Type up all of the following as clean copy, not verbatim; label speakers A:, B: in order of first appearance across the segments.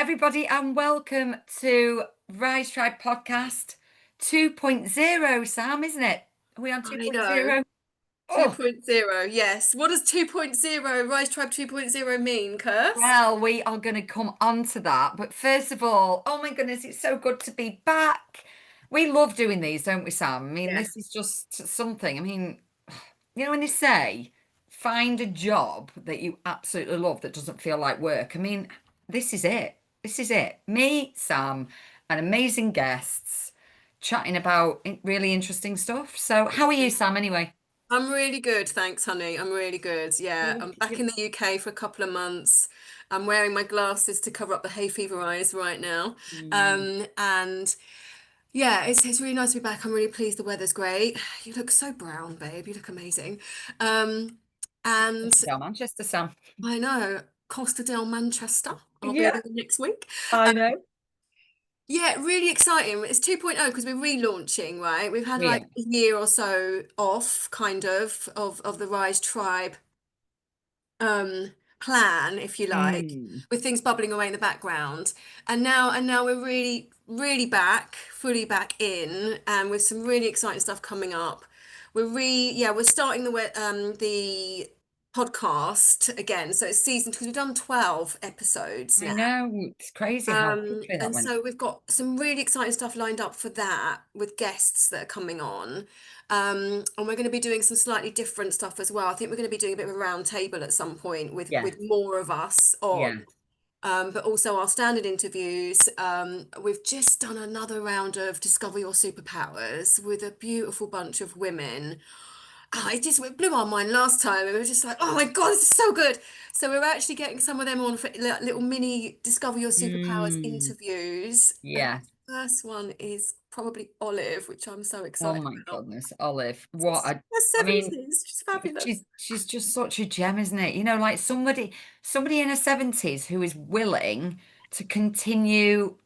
A: everybody, and welcome to Rise Tribe Podcast 2.0. Sam, isn't it? Are we on
B: I know.
A: 2.0? Oh,
B: 2.0, yes. What does 2.0, Rise Tribe 2.0 mean, Kirst?
A: well, we are going to come on to that. But first of all, oh my goodness, it's so good to be back. We love doing these, don't we, Sam? I mean,
B: Yeah.
A: this is just something. I mean, when they say find a job that you absolutely love that doesn't feel like work, I mean, this is it. This is it. Me, Sam, and amazing guests chatting about really interesting stuff. So, how are you, Sam, anyway?
B: I'm really good, thanks, honey. I'm really good. Yeah, I'm
A: Good.
B: back in the UK for a couple of months. I'm wearing my glasses to cover up the hay fever eyes right now.
A: Mm.
B: And yeah, it's really nice to be back. I'm really pleased the weather's great. You look so brown, babe. You look amazing. Um, and
A: Down Manchester, Sam.
B: I know, Costa del Manchester. I'll be
A: Yeah,
B: there next week.
A: I know.
B: Yeah, really exciting. It's 2.0 because we're relaunching, right? We've had like
A: Yeah.
B: a year or so off, kind of the Rise Tribe um plan, if you like,
A: Mm.
B: with things bubbling away in the background. And now we're really back, fully back in, and with some really exciting stuff coming up. We're starting the podcast again. So it's season because we've done 12 episodes
A: I
B: now.
A: know. It's crazy how quickly that
B: And
A: went.
B: so we've got some really exciting stuff lined up for that with guests that are coming on. And we're going to be doing some slightly different stuff as well. I think we're going to be doing a bit of a round table at some point
A: Yeah.
B: with more of us on.
A: Yeah.
B: But also our standard interviews. We've just done another round of Discover Your Superpowers with a beautiful bunch of women. It blew our mind last time. And we were just like, oh my God, this is so good. So we're actually getting some of them on for little mini Discover Your Superpowers
A: Mm.
B: interviews. And
A: Yeah.
B: the first one is probably Olive, which I'm so
A: Oh
B: excited
A: my
B: about.
A: goodness, Olive. What
B: Her
A: I mean,
B: 70s, she's fabulous.
A: she's just such a gem, isn't it? Like somebody in her 70s who is willing to continue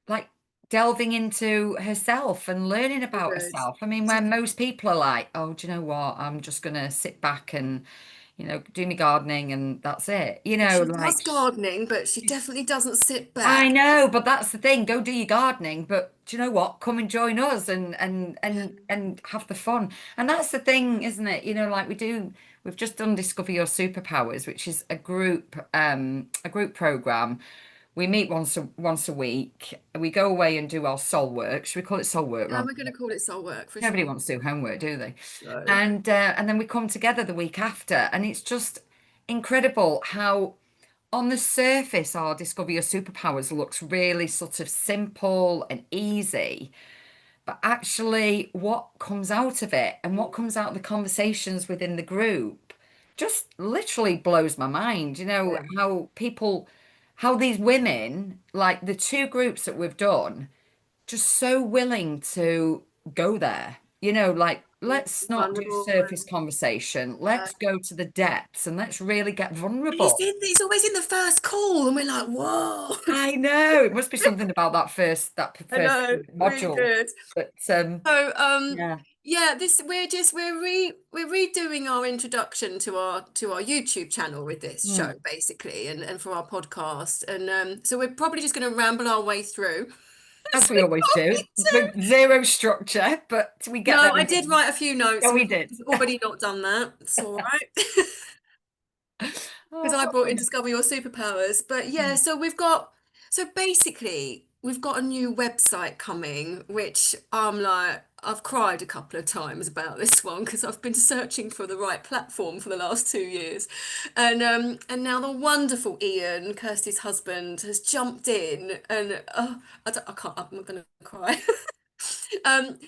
A: like delving into herself and learning
B: So
A: about
B: good.
A: herself. I mean, where most people are like, oh, do you know what? I'm just gonna sit back and, do my gardening and that's it.
B: She
A: Like
B: does gardening, but she definitely doesn't sit
A: I
B: back.
A: know, but that's the thing. Go do your gardening, but do you know what? Come and join us and
B: Yeah.
A: have the fun. And that's the thing, isn't it? Like we've just done Discover Your Superpowers, which is a group program. We meet once a week. We go away and do our soul work. Should we call it soul work
B: Yeah,
A: rather
B: we're going to
A: than
B: call it soul work for
A: nobody
B: sure.
A: wants to do homework, do they?
B: So.
A: And then we come together the week after, and it's just incredible how on the surface, our Discover Your Superpowers looks really sort of simple and easy. But actually, what comes out of it and what comes out of the conversations within the group just literally blows my mind.
B: Yeah.
A: How these women, like the two groups that we've done, just so willing to go there. Like let's not do
B: Vulnerable.
A: surface conversation.
B: Uh,
A: Let's go to the depths and let's really get
B: it's
A: vulnerable.
B: in, it's always in the first call, and we're like, whoa.
A: I know it must be something about that
B: I
A: first
B: know, really
A: module.
B: good.
A: But
B: So,
A: yeah.
B: yeah, this we're redoing our introduction to our YouTube channel with this show,
A: Hmm.
B: basically, and for our podcast, and so we're probably just going to ramble our way through.
A: As
B: As
A: we
B: we
A: always do,
B: go
A: with zero structure, but we get
B: No,
A: there
B: I
A: in the
B: did
A: end.
B: write a few notes.
A: Oh, we did.
B: We've already not done that. It's all right. Because I
A: Oh,
B: brought in Discover Your Superpowers. But yeah, so basically, we've got a new website coming, which I'm like, I've cried a couple of times about this one because I've been searching for the right platform for the last 2 years. And now the wonderful Ian, Kirsty's husband, has jumped in and I can't, I'm not gonna cry. Um,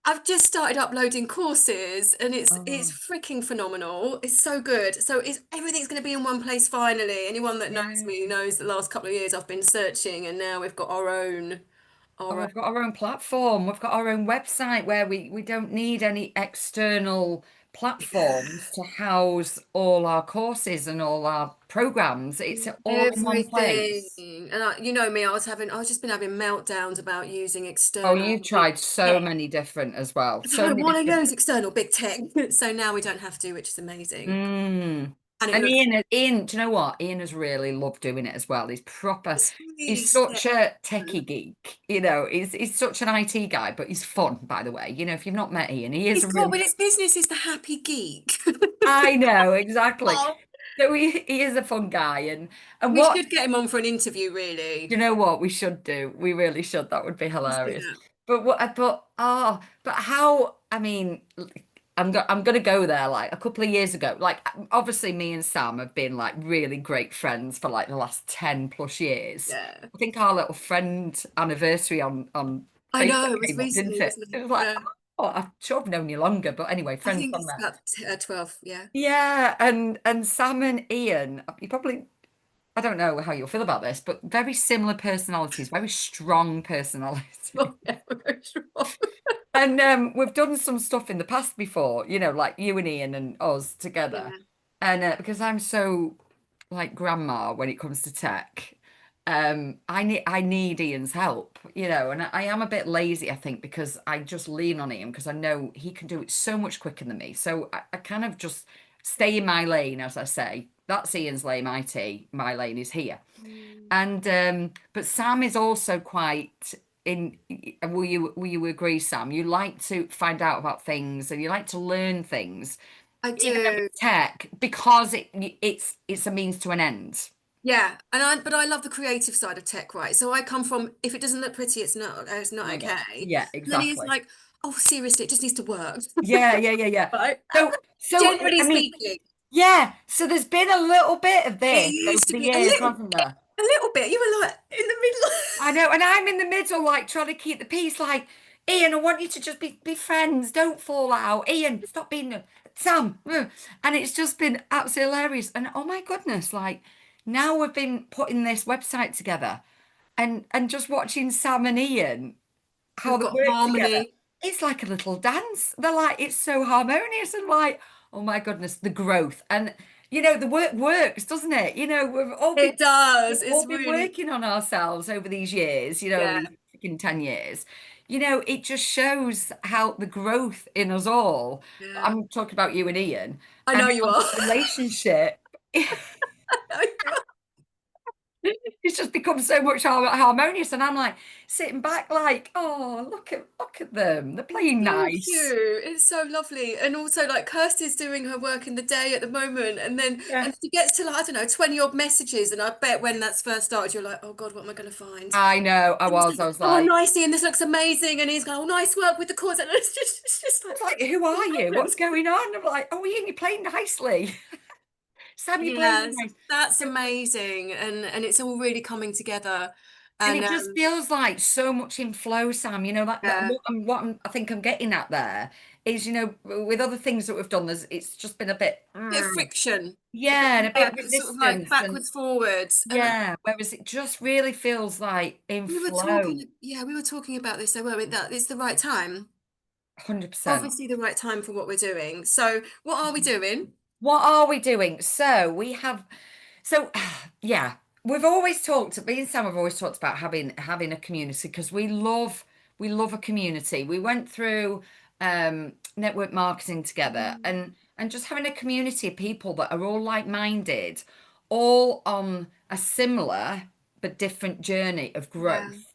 B: I've just started uploading courses and it's
A: oh,
B: freaking phenomenal. It's so good. So everything's going to be in one place finally. Anyone that knows
A: yeah.
B: me knows the last couple of years I've been searching and now we've got
A: Oh,
B: our own.
A: we've got our own platform. We've got our own website where we don't need any external platforms to house all our courses and all our programs. It's all in one
B: Everything.
A: place.
B: And you know me, I was just been having meltdowns about using
A: Oh,
B: external
A: you've
B: big
A: tried so
B: tech.
A: many different as well.
B: I
A: So
B: don't
A: many
B: want to
A: different.
B: use external big tech. So now we don't have to, which is amazing.
A: Mm.
B: and it
A: And
B: looks
A: Ian, do you know what? Ian has really loved doing it as well. He's proper,
B: it's really
A: he's such a
B: fun.
A: techie geek, he's such an IT guy, but he's fun, by the way. If you've not met Ian, he is
B: He's
A: a
B: called,
A: really,
B: but his business is the Happy Geek.
A: I know, exactly.
B: Oh,
A: So he is a fun guy. And
B: we
A: what,
B: should get him on for an interview,
A: you
B: really.
A: know what we should do? We really should. That would be
B: Let's do
A: hilarious.
B: that.
A: But how, I mean, I'm gonna go there like a couple of years ago. Like obviously me and Sam have been like really great friends for like the last 10 plus years.
B: Yeah.
A: I think our little friend anniversary on
B: I know,
A: Facebook
B: it was
A: came up, didn't
B: recently,
A: it?
B: wasn't
A: It
B: it?
A: was like,
B: Yeah.
A: oh, I should have known you longer. But anyway,
B: I
A: friends
B: think
A: from
B: it's
A: there.
B: about 12, yeah.
A: Yeah, and Sam and Ian, you probably I don't know how you'll feel about this, but very similar personalities, very strong personalities.
B: Oh, yeah, we're very strong.
A: And we've done some stuff in the past before, like you and Ian and us together.
B: Yeah.
A: And because I'm so like grandma when it comes to tech, I need Ian's help, and I am a bit lazy, I think, because I just lean on Ian because I know he can do it so much quicker than me. So I kind of just stay in my lane, as I say. That's Ian's lane, IT. My lane is here.
B: Mm.
A: And but Sam is also quite in will you agree, Sam? You like to find out about things and you like to learn things,
B: I
A: even though
B: do.
A: it's tech, because it's a means to an end.
B: Yeah, but I love the creative side of tech, right? So I come from, if it doesn't look pretty, it's
A: Oh
B: not
A: my God.
B: okay.
A: Yeah,
B: And then he's
A: exactly.
B: like, oh, seriously, it just needs to work.
A: Yeah, yeah, yeah, yeah.
B: Right?
A: So
B: Generally
A: I mean,
B: speaking,
A: yeah, so there's been a little bit of
B: it
A: this over
B: used to
A: the
B: be
A: years, hasn't
B: bit,
A: there?
B: a little bit. You were like in the middle.
A: I know, and I'm in the middle, like trying to keep the peace. Like, Ian, I want you to just be friends. Don't fall out. Ian, stop being Sam. And it's just been absolutely hilarious. And oh my goodness, like now we've been putting this website together, and just watching Sam and Ian how
B: We've
A: they
B: got
A: work together.
B: harmony.
A: It's like a little dance. They're like, it's so harmonious and like, oh my goodness, the growth. And the work works, doesn't it?
B: It
A: We've
B: does.
A: all
B: It's
A: been
B: really,
A: working on ourselves over these years,
B: yeah,
A: these freaking 10 years. It just shows how the growth in us all.
B: yeah.
A: I'm talking about you and Ian
B: I
A: and
B: know you
A: our
B: are.
A: relationship.
B: I know you are.
A: It's just become so much harmonious, and I'm like sitting back, like, oh, look at them. They're
B: It's
A: playing
B: so
A: nice.
B: cute. It's so lovely. And also like Kirsty's doing her work in the day at the moment
A: Yeah.
B: and she gets to like, I don't know, 20 odd messages and I bet when that's first started you're like, oh God, what am I gonna find?
A: I know. I
B: And it's
A: was. I
B: like,
A: was
B: oh
A: like,
B: nice, Ian, this looks amazing. And he's going, oh nice work with the chords. And it's just like,
A: who
B: no
A: are you?
B: problem.
A: What's going on? I'm like, oh, Ian, you're playing nicely. Sam, you're playing
B: Yes,
A: nice.
B: that's
A: So
B: amazing. And it's all really coming together.
A: And
B: And
A: it just feels like so much in flow, Sam. That
B: yeah,
A: I think I'm getting at there is, with other things that we've done, it's just been a bit,
B: bit of friction.
A: yeah, and a bit
B: Yeah,
A: of
B: sort of like
A: resistance, and
B: backwards, forwards. And
A: yeah, whereas it just really feels like in
B: we were
A: flow,
B: talking, yeah, we were talking about this, though, weren't we? That it's the right time.
A: 100%.
B: Obviously, the right time for what we're doing. So, what are we doing?
A: What are we doing? So yeah, we've always talked, me and Sam have always talked about having a community because we love a community. We went through network marketing together
B: Mm.
A: and just having a community of people that are all like-minded, all on a similar but different journey of
B: Yeah,
A: growth.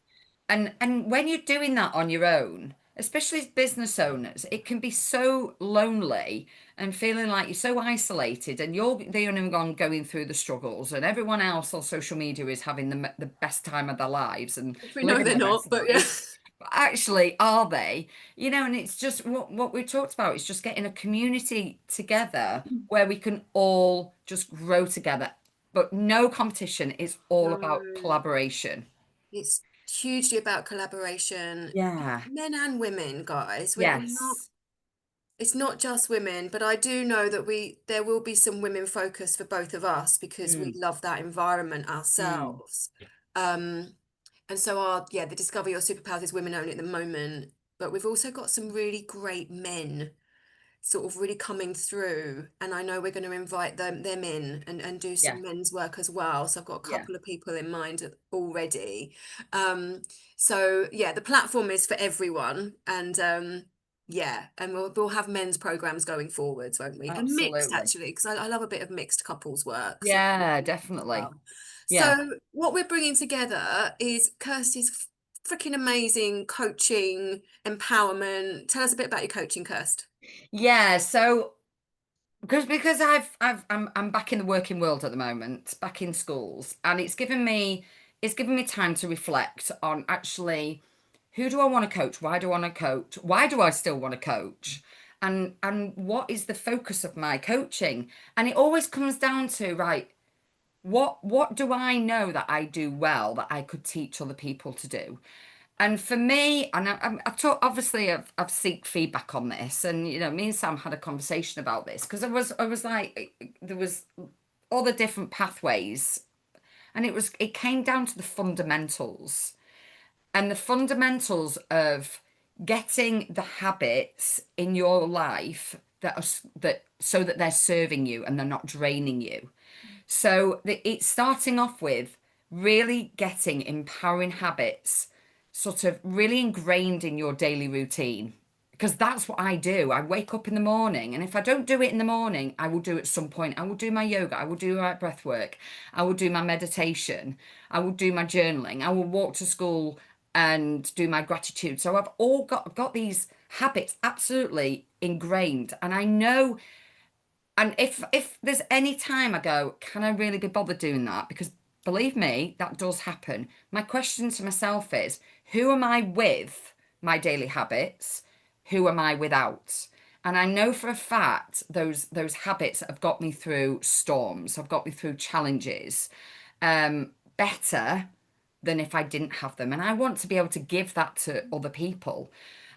A: And when you're doing that on your own, especially as business owners, it can be so lonely and feeling like you're so isolated and you're the only one going through the struggles and everyone else on social media is having the best time of their lives and
B: which we know
A: living
B: they're
A: their
B: not,
A: best
B: but yeah.
A: life. But actually, are they? And it's just what we talked about is just getting a community together where we can all just grow together. But no competition. It's all about
B: No,
A: collaboration.
B: it's hugely about collaboration,
A: Yeah.
B: men and women, guys. We're not,
A: Yes.
B: it's not just women, but I do know that there will be some women focus for both of us because we
A: Mm,
B: love that environment
A: mm.
B: ourselves. Um, and so yeah, the Discover Your Superpowers is women only at the moment, but we've also got some really great men sort of really coming through. And I know we're going to invite them in and do
A: Yeah.
B: some men's work as well. So I've got a
A: Yeah.
B: couple of people in mind already. Um, so yeah, the platform is for everyone. And Yeah, and we'll have men's programs going forwards, won't we? And mixed
A: Absolutely.
B: actually, because I love a bit of mixed couples work. So
A: Yeah,
B: as
A: definitely.
B: well.
A: Yeah.
B: So what we're bringing together is Kirsty's freaking amazing coaching, empowerment. Tell us a bit about your coaching, Kirst.
A: Yeah, so because I'm back in the working world at the moment, back in schools, and it's given me time to reflect on actually who do I want to coach? Why do I want to coach? Why do I still want to coach? And what is the focus of my coaching? And it always comes down to, right, what do I know that I do well that I could teach other people to do? And for me, and I've talked, obviously, I've seeked feedback on this, and me and Sam had a conversation about this because I was like, there was all the different pathways, and it came down to the fundamentals, and the fundamentals of getting the habits in your life that so that they're serving you and they're not draining you. So it's starting off with really getting empowering habits sort of really ingrained in your daily routine. Because that's what I do. I wake up in the morning, and if I don't do it in the morning, I will do it at some point. I will do my yoga, I will do my breath work, I will do my meditation, I will do my journaling, I will walk to school and do my gratitude. So I've got these habits absolutely ingrained, and I know, and if there's any time I go, can I really be bothered doing that? Because believe me, that does happen. My question to myself is, who am I with my daily habits? Who am I without? And I know for a fact those habits have got me through storms, have got me through challenges, better than if I didn't have them. And I want to be able to give that to other people.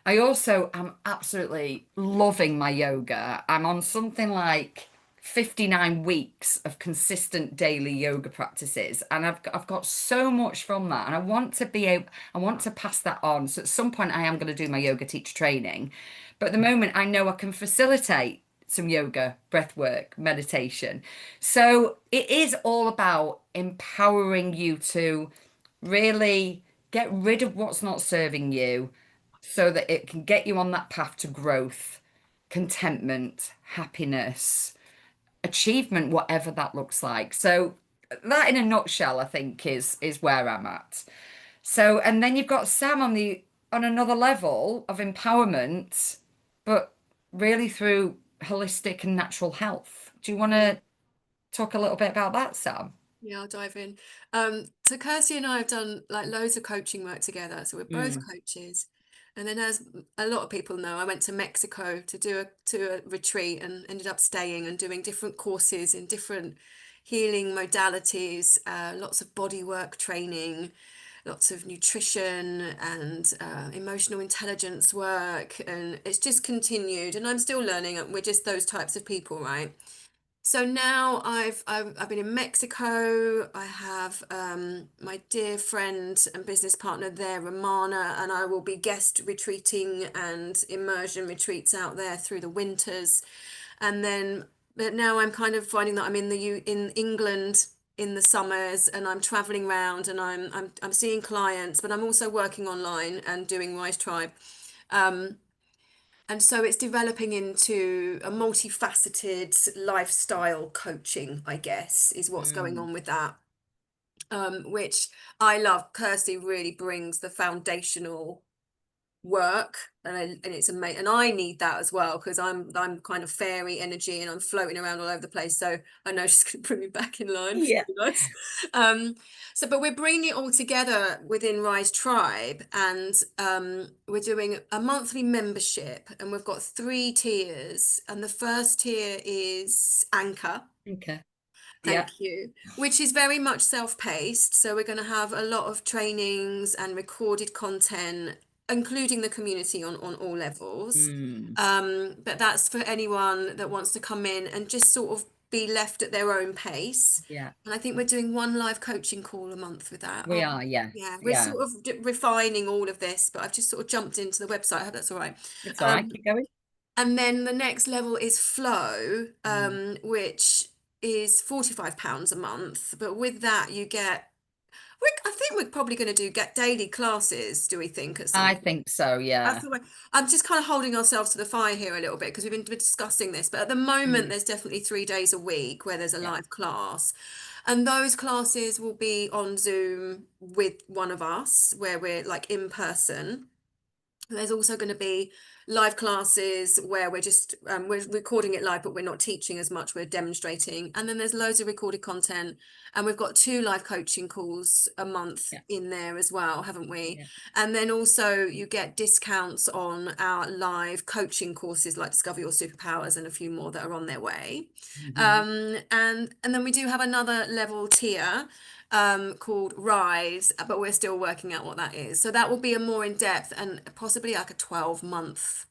A: I also am absolutely loving my yoga. I'm on something like 59 weeks of consistent daily yoga practices, and I've got so much from that, and I want to pass that on. So at some point I am going to do my yoga teacher training, but at the moment I know I can facilitate some yoga, breath work, meditation. So it is all about empowering you to really get rid of what's not serving you so that it can get you on that path to growth, contentment, happiness, achievement, whatever that looks like. So that in a nutshell, I think is where I'm at. So, and then you've got Sam on another level of empowerment, but really through holistic and natural health. Do you want
B: Yeah.
A: to talk a little bit about that, Sam?
B: Yeah, I'll dive in. So Kirsty and I have done like loads of coaching work together. So we're both
A: Mm,
B: coaches. And then as a lot of people know, I went to Mexico to a retreat and ended up staying and doing different courses in different healing modalities, lots of body work training, lots of nutrition and emotional intelligence work. And it's just continued. And I'm still learning. And we're just those types of people, right? So now I've been in Mexico. I have my dear friend and business partner there, Romana, and I will be guest retreating and immersion retreats out there through the winters. And then, but now I'm kind of finding that I'm in England in the summers, and I'm traveling around, and I'm seeing clients, but I'm also working online and doing Rise Tribe. Um, and so it's developing into a multifaceted lifestyle coaching, I guess, is what's going
A: mm,
B: on with that. Which I love. Kirsty really brings the foundational work, and it's amazing, and I need that as well because I'm kind of fairy energy and I'm floating around all over the place, so I know she's going to bring me back in line, which
A: yeah.
B: would be nice. So but we're bringing it all together within Rise Tribe, and we're doing a monthly membership, and we've got 3 tiers, and the first tier is Anchor.
A: Okay. Yeah.
B: Thank you. Which is very much self-paced. So we're going to have a lot of trainings and recorded content, including the community on all levels.
A: Mm,
B: But that's for anyone that wants to come in and just sort of be left at their own pace.
A: yeah.
B: And I think we're doing one live coaching call a month with that,
A: We
B: aren't we?
A: are. Yes.
B: Yeah, we're
A: Yeah.
B: sort of refining all of this, but I've just sort of jumped into the website. I hope that's all right.
A: It's all right.
B: Um,
A: Keep going.
B: and then the next level is Flow,
A: Mm,
B: which is £45 a month. But with that, you get I think we're probably going to do get daily classes, do we think, at some
A: I
B: point?
A: think so,
B: That's
A: yeah.
B: the way. I'm just kind of holding ourselves to the fire here a little bit because we've been discussing this. But at the moment,
A: Mm,
B: there's definitely 3 days a week where there's a
A: yeah,
B: live class. And those classes will be on Zoom with one of us, where we're like in person. There's also going to be live classes where we're recording it live, but we're not teaching as much, we're demonstrating. And then there's loads of recorded content, and we've got 2 live coaching calls a month
A: yeah,
B: in there as well, haven't we?
A: yeah.
B: And then also you get discounts on our live coaching courses like Discover Your Superpowers and a few more that are on their way.
A: Hmm.
B: And then we do have another level tier called Rise, but we're still working out what that is. So that will be a more in-depth and possibly like a 12-month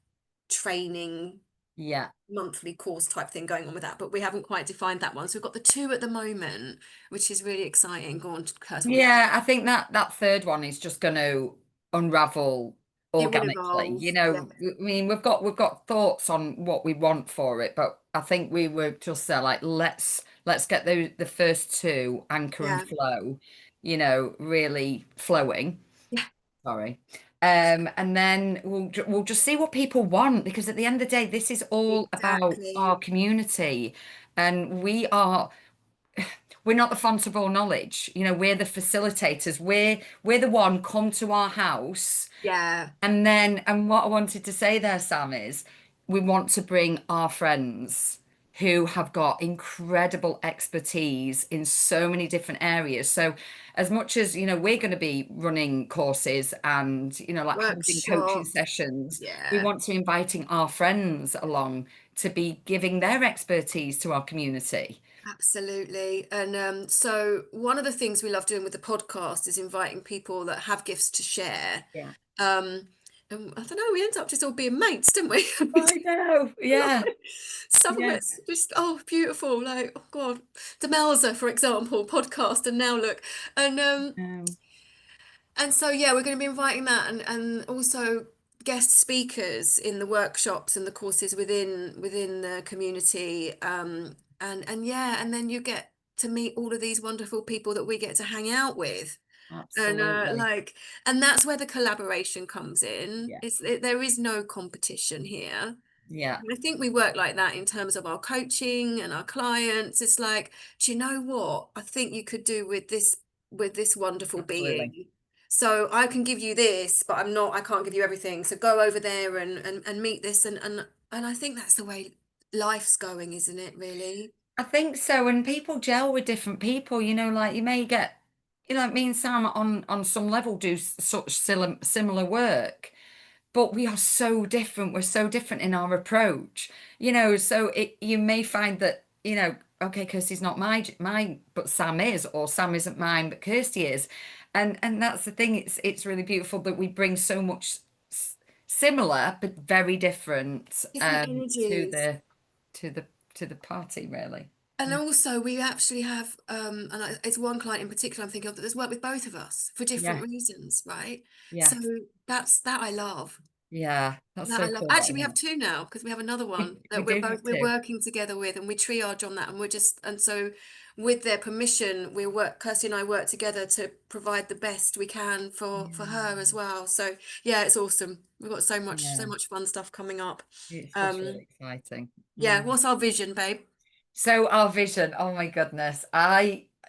B: training
A: Yeah.
B: monthly course type thing going on with that, but we haven't quite defined that one. So we've got the two at the moment, which is really exciting. Go on, Kirsty, what
A: Yeah, I think that third one is just going to unravel
B: it will
A: organically.
B: evolve. Yeah,
A: I mean, we've got thoughts on what we want for it, but I think we were just there like let's get the first two, Anchor and
B: yeah,
A: Flow, really flowing.
B: yeah,
A: Sorry. And then we'll just see what people want, because at the end of the day, this is all about our
B: exactly.
A: community, and we're not the font of all knowledge. We're the facilitators. We're the one come to our house,
B: Yeah,
A: and what I wanted to say there, Sam, is we want to bring our friends who have got incredible expertise in so many different areas. So as much as, we're going to be running courses and, like holding coaching
B: workshops.
A: sessions, we
B: Yeah.
A: want to inviting our friends along to be giving their expertise to our community.
B: Absolutely. And so one of the things we love doing with the podcast is inviting people that have gifts to share.
A: Yeah.
B: Um, and I don't know, we end up just all being mates, didn't we?
A: I know. Yeah.
B: Some of
A: Yeah.
B: it's just, oh, beautiful. Like, oh God, Demelza, for example, podcast, and now look. And
A: Um,
B: and so yeah, we're going to be inviting that, and also guest speakers in the workshops and the courses within the community. And yeah, and then you get to meet all of these wonderful people that we get to hang out with. And
A: absolutely.
B: and that's where the collaboration comes in.
A: Yeah.
B: There is no competition here.
A: Yeah.
B: And I think we work like that in terms of our coaching and our clients. It's like, do you know what? I think you could do with this wonderful
A: Absolutely.
B: being. So I can give you this, but I can't give you everything. So go over there and meet this, and I think that's the way life's going, isn't it, really?
A: I think so. And people gel with different people, like you may get, like me and Sam on some level do such similar work, but we are so different. We're so different in our approach, so you may find that, okay, Kirsty's not mine, but Sam is, or Sam isn't mine, but Kirsty is. And that's the thing. It's really beautiful that we bring so much similar but very different
B: Different
A: to
B: energies.
A: the to the party, really.
B: And also, we actually have, it's one client in particular I'm thinking of that has worked with both of us for different
A: Yeah,
B: reasons, right? So
A: yes,
B: that I love.
A: yeah. That's
B: That I
A: so
B: love.
A: cool.
B: Actually, we have two now because we have another one
A: We
B: that
A: do have
B: we're
A: to.
B: working together with, and we triage on that, and so with their permission, Kirsty and I work together to provide the best we can for her
A: Yeah,
B: as well. So yeah, it's awesome. We've got so
A: yeah.
B: much fun stuff coming up.
A: It's just
B: Um,
A: really exciting.
B: yeah,
A: Mm.
B: what's our vision, babe?
A: So our vision, oh my goodness.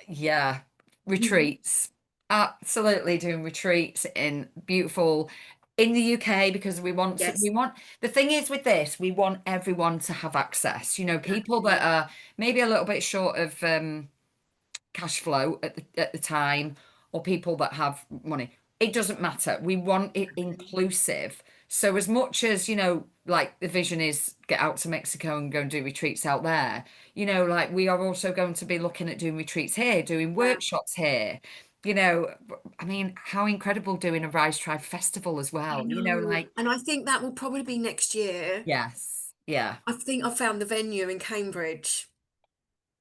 A: Yeah, retreats. Absolutely doing retreats in the UK, because
B: Yes.
A: the thing is with this, we want everyone to have access. People that
B: Exactly.
A: are maybe a little bit short of cash flow at the time, or people that have money. It doesn't matter. We want it inclusive. So as much as, like the vision is get out to Mexico and go and do retreats out there, like we are also going to be looking at doing retreats here, doing
B: Yeah,
A: workshops here. You know, I mean, how incredible doing a Rise Tribe festival as
B: I
A: well.
B: know.
A: Like,
B: And I think that will probably be next year.
A: yes, yeah.
B: I think I found the venue in Cambridge.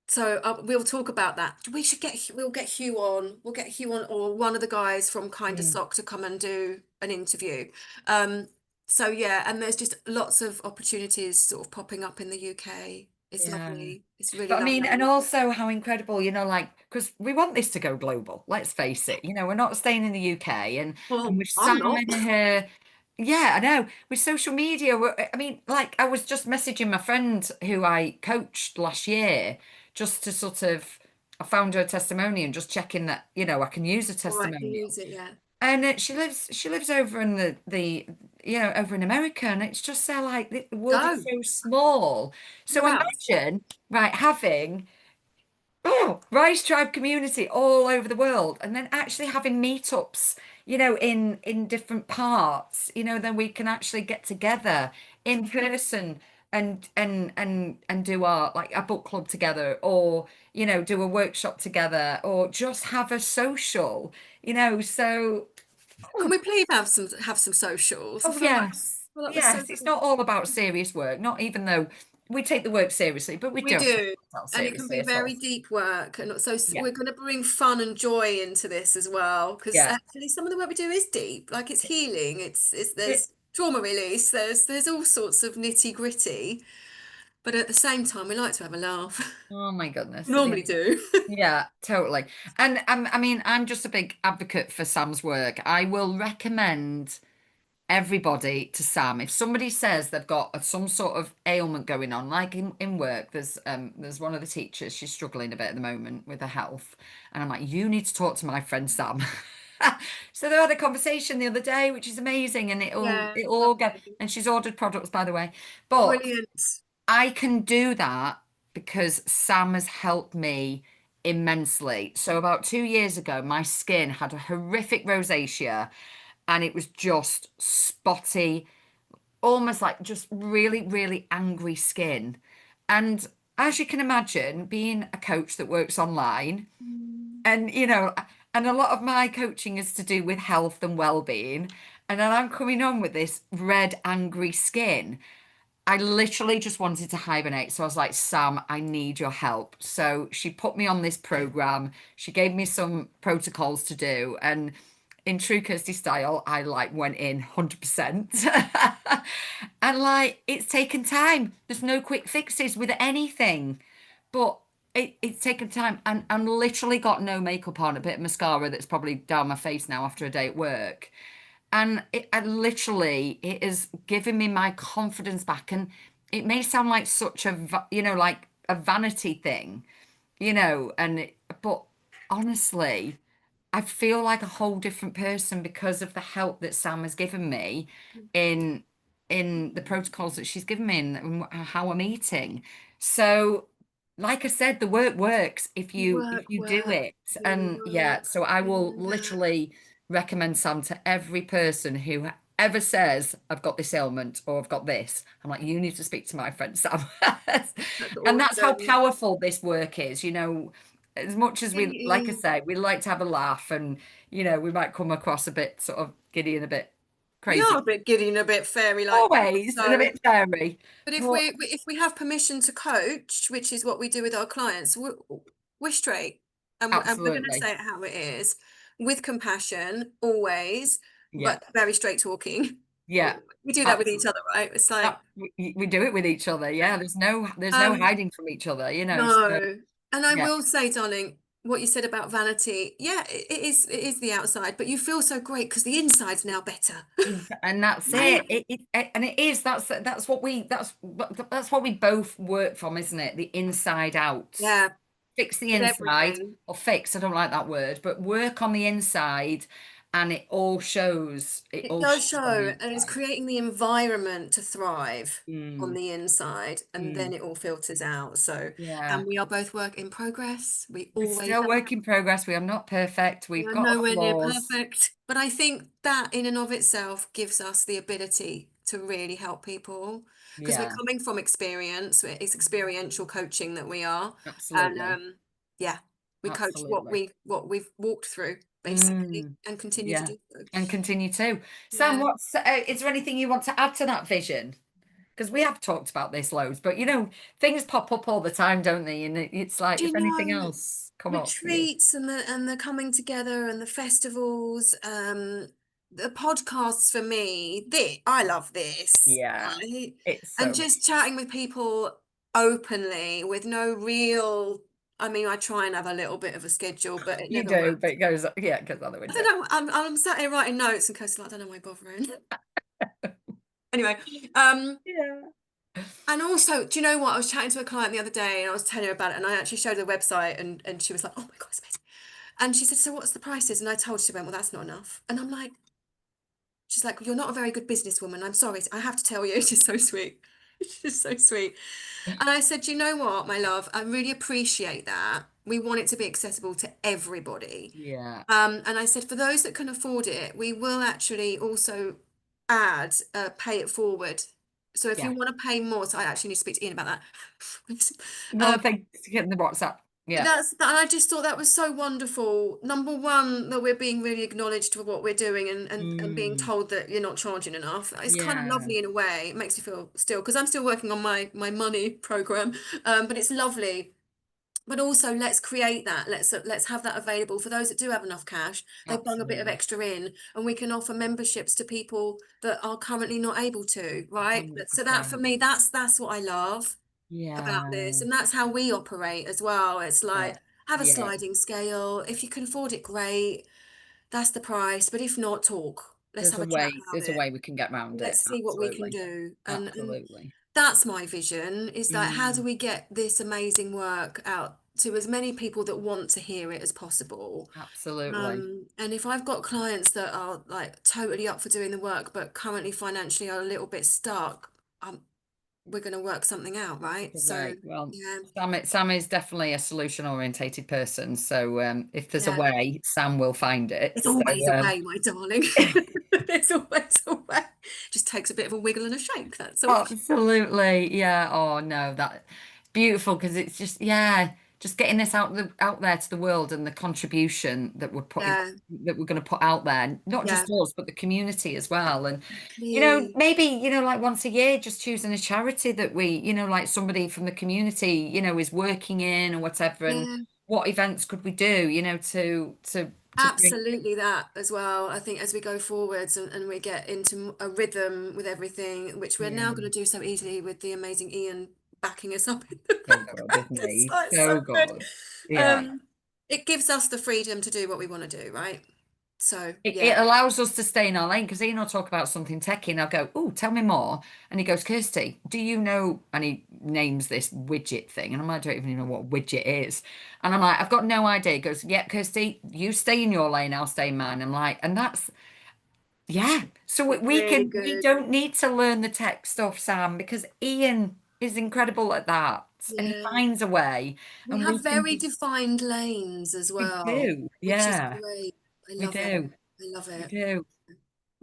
B: So we'll talk about that. We'll get Hugh on. We'll get Hugh on, or one of the guys from Kind of
A: Mm.
B: Sock to come and do an interview. Um, so yeah, and there's just lots of opportunities sort of popping up in the UK. It's
A: Yeah.
B: lovely. It's really
A: But I mean, and
B: lovely.
A: also how incredible, like, because we want this to go global, let's face it. We're not staying in the UK, and
B: Well,
A: with
B: I'm
A: Sam
B: not.
A: and her, yeah, I know. With social media, I mean, like, I was just messaging my friend who I coached last year just to sort of, I found her testimony and just checking that, I can use a
B: All right, can
A: testimonial.
B: use it, yeah.
A: And she lives over in the over in America, and it's just so like the world is
B: Go.
A: so small. So
B: Whereabouts?
A: imagine, right, having Rise Tribe community all over the world, and then actually having meetups, in different parts, then we can actually get together in person and do our like a book club together, or do a workshop together, or just have a social, so
B: Can
A: oh,
B: we please have some socials?
A: oh yes,
B: I feel like we're so
A: yes, it's not all about serious work, not even though we take the work seriously, but we
B: we
A: don't take
B: do.
A: ourselves
B: And it can
A: seriously
B: be
A: at all.
B: very deep work. And so
A: Yeah,
B: we're going to bring fun and joy into this as well. Because
A: yeah.
B: actually some of the work we do is deep. Like it's healing.
A: It,
B: There's trauma release. There's all sorts of nitty gritty. But at the same time, we like to have a laugh.
A: oh my goodness.
B: Normally do.
A: Yeah, totally. And I mean, I'm just a big advocate for Sam's work. I will recommend everybody to Sam. If somebody says they've got some sort of ailment going on, like in work, there's one of the teachers, she's struggling a bit at the moment with her health. And I'm like, you need to talk to my friend Sam. So they had a conversation the other day, which is amazing, and it'll
B: Yeah,
A: it'll all get,
B: lovely.
A: and she's ordered products, by the way. But
B: Brilliant.
A: I can do that because Sam has helped me immensely. So about 2 years ago, my skin had a horrific rosacea, and it was just spotty, almost like just really, really angry skin. And as you can imagine, being a coach that works online,
B: Mm.
A: and and a lot of my coaching is to do with health and well-being, and then I'm coming on with this red, angry skin. I literally just wanted to hibernate. So I was like, Sam, I need your help. So she put me on this program. She gave me some protocols to do. And in true Kirsty style, I like went in 100%. And like, it's taken time. There's no quick fixes with anything. But it's taken time. And I'm literally got no makeup on, a bit of mascara that's probably down my face now after a day at work. And it has given me my confidence back. And it may sound like such like a vanity thing, but honestly, I feel like a whole different person because of the help that Sam has given me in in the protocols that she's given me and how I'm eating. So, like I said, the work works if
B: Work,
A: you do
B: work,
A: it. And yeah,
B: work.
A: so I will
B: Yeah.
A: literally recommend Sam to every person who ever says, I've got this ailment or I've got this. I'm like, you need to speak to my friend Sam.
B: That's
A: And that's how
B: awesome.
A: powerful this work is, as much as
B: It
A: we, like I
B: is.
A: say, we like to have a laugh, and we might come across a bit sort of giddy and a bit
B: We are
A: crazy,
B: a bit giddy and a bit fairy like that.
A: always, and a
B: So,
A: bit fairy.
B: but if
A: But
B: we have permission to coach, which is what we do with our clients, we're straight, and we're going to
A: absolutely,
B: say it how it is, with compassion, always,
A: yeah,
B: but very straight talking.
A: yeah,
B: We do that with each
A: absolutely.
B: other, right? It's like,
A: We do it with each other. Yeah, there's no
B: um,
A: hiding from each other. So
B: no. And I
A: yeah,
B: will say, darling, what you said about vanity, yeah, it is the outside, but you feel so great because the inside's now better.
A: and that's
B: Right?
A: and it is that's what we both work from, isn't it? The inside out.
B: Yeah,
A: Fix the
B: with
A: inside,
B: everything.
A: or fix, I don't like that word, but work on the inside, and it
B: It
A: all
B: does
A: shows on the
B: show, and it's
A: inside.
B: creating the environment to thrive on
A: Mm,
B: the inside, and then
A: mm,
B: it all filters out. So,
A: yeah.
B: and we are both work in progress. We
A: We're
B: always
A: still
B: have.
A: work in progress. We are not perfect.
B: We
A: We've
B: are
A: got our
B: nowhere near
A: flaws.
B: perfect, but I think that in and of itself gives us the ability to really help people because we're
A: Yeah,
B: coming from experience. It's experiential coaching that we are, and
A: absolutely.
B: yeah, we coach
A: Absolutely.
B: what we've walked through basically,
A: Mm,
B: and continue to
A: yeah.
B: do so.
A: And continue to. Sam,
B: Yeah.
A: is there anything you want to add to that vision? Because we have talked about this loads, but things pop up all the time, don't they? And it's like,
B: Do
A: if
B: you
A: anything
B: know
A: else come up for you.
B: retreats and the coming together and the festivals, the podcasts for me, I love this,
A: Yeah,
B: right?
A: it's
B: And
A: so much.
B: just chatting with people. openly with no real, I mean, I try and have a little bit of a schedule, but it
A: You
B: never
A: do, but
B: works.
A: it goes, yeah, it goes out the
B: I
A: window.
B: don't know. I'm sat here writing notes and Kirsty's like, I don't know why bothering. Anyway, um,
A: Yeah.
B: and also, do you know what? I was chatting to a client the other day and I was telling her about it, and I actually showed her the website, and she was like, "Oh my God, it's amazing." And she said, "So what's the prices?" And I told her, she went, "Well, that's not enough." And I'm like, she's like, "You're not a very good businesswoman. I'm sorry. I have to tell you." She's so sweet. She's so sweet. And I said, "You know what, my love? I really appreciate that. We want it to be accessible to everybody."
A: Yeah.
B: And I said, for those that can afford it, we will actually also add pay it forward. So if you
A: Yeah.
B: want to pay more, so I actually need to speak to Ian about that.
A: No,
B: Um,
A: thanks for getting the WhatsApp. Yeah.
B: and I just thought that was so wonderful. Number one, that we're being really acknowledged for what we're doing, and being
A: Mm,
B: told that you're not charging enough. It's kind of
A: yeah.
B: lovely in a way. It makes you feel still, because I'm still working on my money program. But it's lovely. But also, let's create that. Let's have that available for those that do have enough cash. They bung a bit of
A: Absolutely.
B: extra in, and we can offer memberships to people that are currently not able to, right? So that, for
A: 100%.
B: me, that's what I love about this,
A: Yeah.
B: and that's how we operate as well. It's
A: Yeah.
B: like, have a
A: Yeah.
B: sliding scale. If you can afford it, great. That's the price. But if not, talk. Let's have a chat about
A: There's a
B: it.
A: way we can get around it.
B: Let's see what we can
A: Absolutely.
B: do. And
A: Absolutely.
B: that's my vision, is that how do
A: Mm,
B: we get this amazing work out to as many people that want to hear it as possible?
A: absolutely.
B: And if I've got clients that are like totally up for doing the work, but currently financially are a little bit stuck, we're going to work something out, right?
A: The
B: So,
A: way. Well,
B: yeah,
A: Sam is definitely a solution orientated person. So if there's a
B: yeah.
A: way, Sam will find it.
B: There's
A: So
B: always a way, my darling. There's always a way. Just takes a bit of a wiggle and a shake, that's all.
A: absolutely. Yeah. Oh no, that beautiful because it's just yeah, just getting this out there to the world and the contribution that
B: Yeah,
A: that we're going to put out there, not
B: yeah.
A: just us, but the community as well. And
B: Exactly.
A: maybe, like once a year, just choosing a charity that we, like somebody from the community, is working in or whatever, and
B: Yeah.
A: what events could we do, to bring
B: Absolutely that as well. I think as we go forwards, and we get into a rhythm with everything, which we're now
A: yeah.
B: going to do so easily with the amazing Ian backing us up in the
A: So good,
B: background.
A: isn't
B: It's
A: he?
B: like so
A: So
B: good.
A: good. Yeah.
B: Um, it gives us the freedom to do what we want to do, right? So
A: It
B: yeah,
A: allows us to stay in our lane because Ian will talk about something techie and I'll go, oh, tell me more. And he goes, Kirsty, do you know? And he names this widget thing. And I'm like, I don't even know what widget is. And I'm like, I've got no idea. He goes, yeah, Kirsty, you stay in your lane, I'll stay in mine. I'm like, and that's, yeah. So
B: really
A: we
B: good.
A: don't need to learn the tech stuff, Sam, because Ian is incredible at that. And he
B: Yeah.
A: finds a way
B: We
A: and we
B: have
A: can
B: very
A: just,
B: defined lanes as
A: we
B: well,
A: do.
B: which is
A: Yeah,
B: great. I
A: we
B: love it.
A: do.
B: I love
A: We
B: it.
A: do.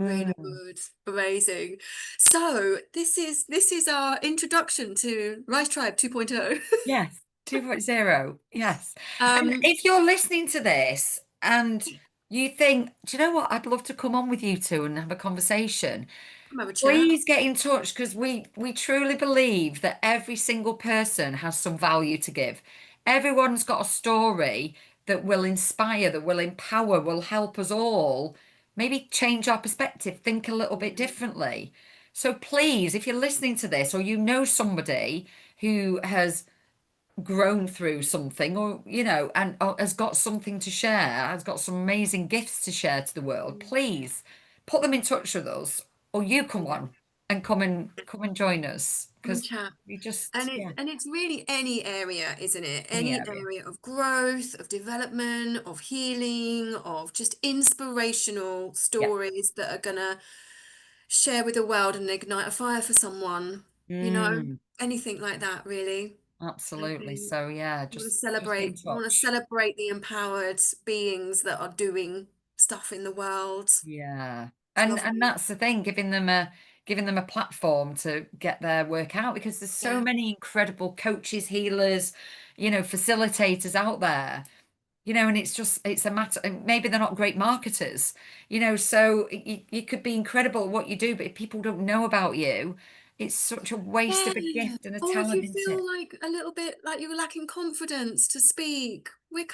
B: Really
A: Mm.
B: good. Amazing. So this is our introduction to Rice Tribe 2.0.
A: Yes, 2.0. Yes. And
B: Um,
A: if you're listening to this and you think, do you know what? I'd love to come on with you two and have a conversation.
B: come have a chat.
A: Please get in touch because we truly believe that every single person has some value to give. Everyone's got a story that will inspire, that will empower, will help us all maybe change our perspective, think a little bit differently. So please, if you're listening to this or you know somebody who has grown through something or and has got something to share, has got some amazing gifts to share to the world, please put them in touch with us or you come
B: Yeah,
A: on and come and join us
B: come and
A: because
B: chat.
A: we
B: And
A: just
B: it
A: yeah,
B: and it's really any area, isn't it?
A: any
B: Any
A: area.
B: area of growth, of development, of healing, of just inspirational
A: Yeah.
B: stories that are gonna share with the world and ignite a fire for someone, you know,
A: Mm,
B: anything like that, really. I
A: absolutely.
B: think
A: So yeah,
B: I want to
A: just get in
B: celebrate, I want to
A: touch.
B: celebrate the empowered beings that are doing stuff in the world.
A: Yeah.
B: It's
A: And
B: lovely.
A: that's the thing, giving them a platform to get their work out because there's so
B: Yeah.
A: many incredible coaches, healers, facilitators out there, and it's a matter, and maybe they're not great marketers, so you could be incredible at what you do, but if people don't know about you, it's such a waste
B: Yeah.
A: of a gift and a
B: Or if
A: talent,
B: you
A: isn't
B: feel
A: it?
B: like a little bit like you're lacking confidence to speak, we're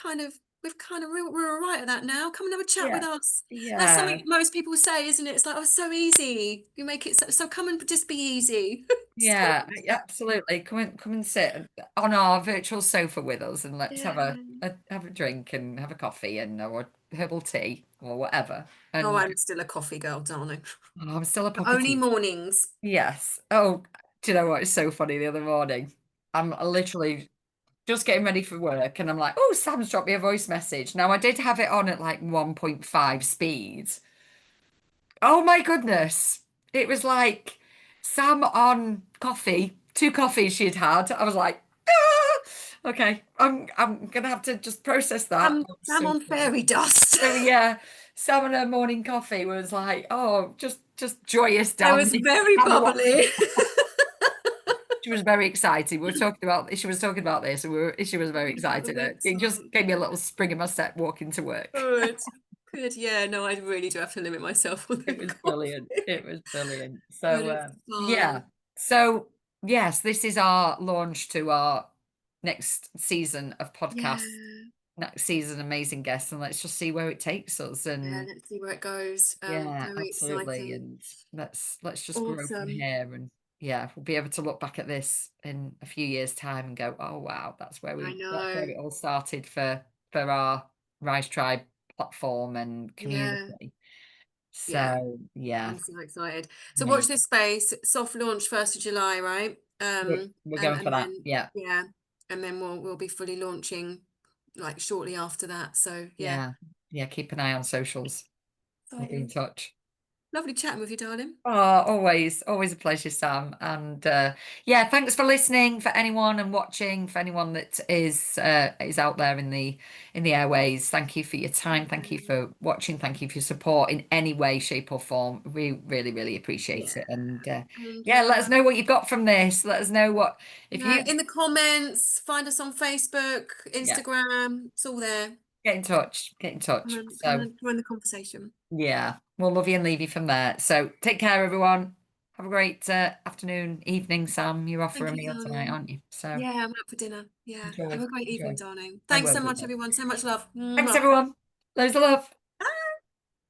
B: all right at that now. Come and have a chat with
A: Yeah.
B: us. That's
A: Yeah.
B: something most people say, isn't it? It's like, oh, it's so easy. You make it so come and just be easy.
A: Yeah, absolutely. Come and sit on our virtual sofa with us, and let's have
B: Yeah.
A: have a drink and have a coffee and or herbal tea or whatever.
B: Oh,
A: And
B: I'm still a coffee girl, darling.
A: oh, I'm still a
B: But
A: puppy
B: only
A: tea.
B: mornings.
A: Yes. Oh, do you know what? It's so funny. The other morning, I'm literally just getting ready for work, and I'm like, "Oh, Sam's dropped me a voice message." Now I did have it on at like 1.5 speed. Oh my goodness. It was like Sam on coffee, two coffees she'd had. I was like, ah! Okay, I'm gonna have to just process that.
B: I'm on fairy dust.
A: So yeah, Sam and her morning coffee was like, oh, just joyous
B: I was
A: dandy.
B: very
A: Have a lot.
B: bubbly.
A: She was very excited. We were talking about she was talking about this, and she was very excited. It just
B: Excellent.
A: gave me a little spring in my step walking to work.
B: Good. Good. Yeah, no, I really do have to limit myself on the
A: It was brilliant.
B: coffee.
A: It was brilliant.
B: But
A: So
B: it's
A: yeah.
B: fun.
A: So yes, this is our launch to our next season of
B: Yeah.
A: podcasts. Next season, amazing guests, and let's just see where it takes us.
B: Yeah,
A: And
B: let's see where it goes.
A: yeah,
B: Very
A: absolutely.
B: exciting.
A: And let's just grow from
B: Awesome.
A: here. And yeah, we'll be able to look back at this in a few years' time and go, oh wow,
B: I
A: that's where
B: know.
A: it all started for our Rise Tribe platform and
B: Yeah.
A: community.
B: Yeah.
A: So yeah,
B: I'm so excited. So watch
A: amazing.
B: this space. Soft launch 1st of July, right?
A: We're going for
B: And
A: that.
B: then
A: Yeah.
B: yeah, and then we'll be fully launching like shortly after that. So yeah,
A: Yeah. Yeah. Keep an eye on socials. We'll be in
B: exciting.
A: touch.
B: Lovely chatting with you, darling.
A: Oh, always a pleasure, Sam. And yeah, thanks for listening for anyone and watching, for anyone that is out there in the airways. Thank you for your time. Thank you for watching. Thank you for your support in any way, shape, or form. We really, really
B: Yeah.
A: appreciate it. And
B: And
A: yeah, let us know what you got from this. Let us know what if
B: yeah,
A: you
B: in the comments, find us on Facebook,
A: yeah,
B: Instagram. It's all there.
A: get in touch. Get in touch.
B: Come
A: So
B: and join the conversation.
A: yeah, we'll love you and leave you from there. So take care, everyone. Have a great afternoon, evening, Sam. You're off for
B: Thank
A: a
B: you,
A: meal tonight,
B: darling.
A: aren't you? So
B: Yeah, I'm out for dinner. Yeah. Have
A: enjoy,
B: a great evening,
A: enjoy.
B: darling.
A: I
B: Thanks
A: will
B: so
A: do
B: much,
A: that.
B: everyone. So much love.
A: Thanks,
B: Mwah.
A: everyone. Loads of love.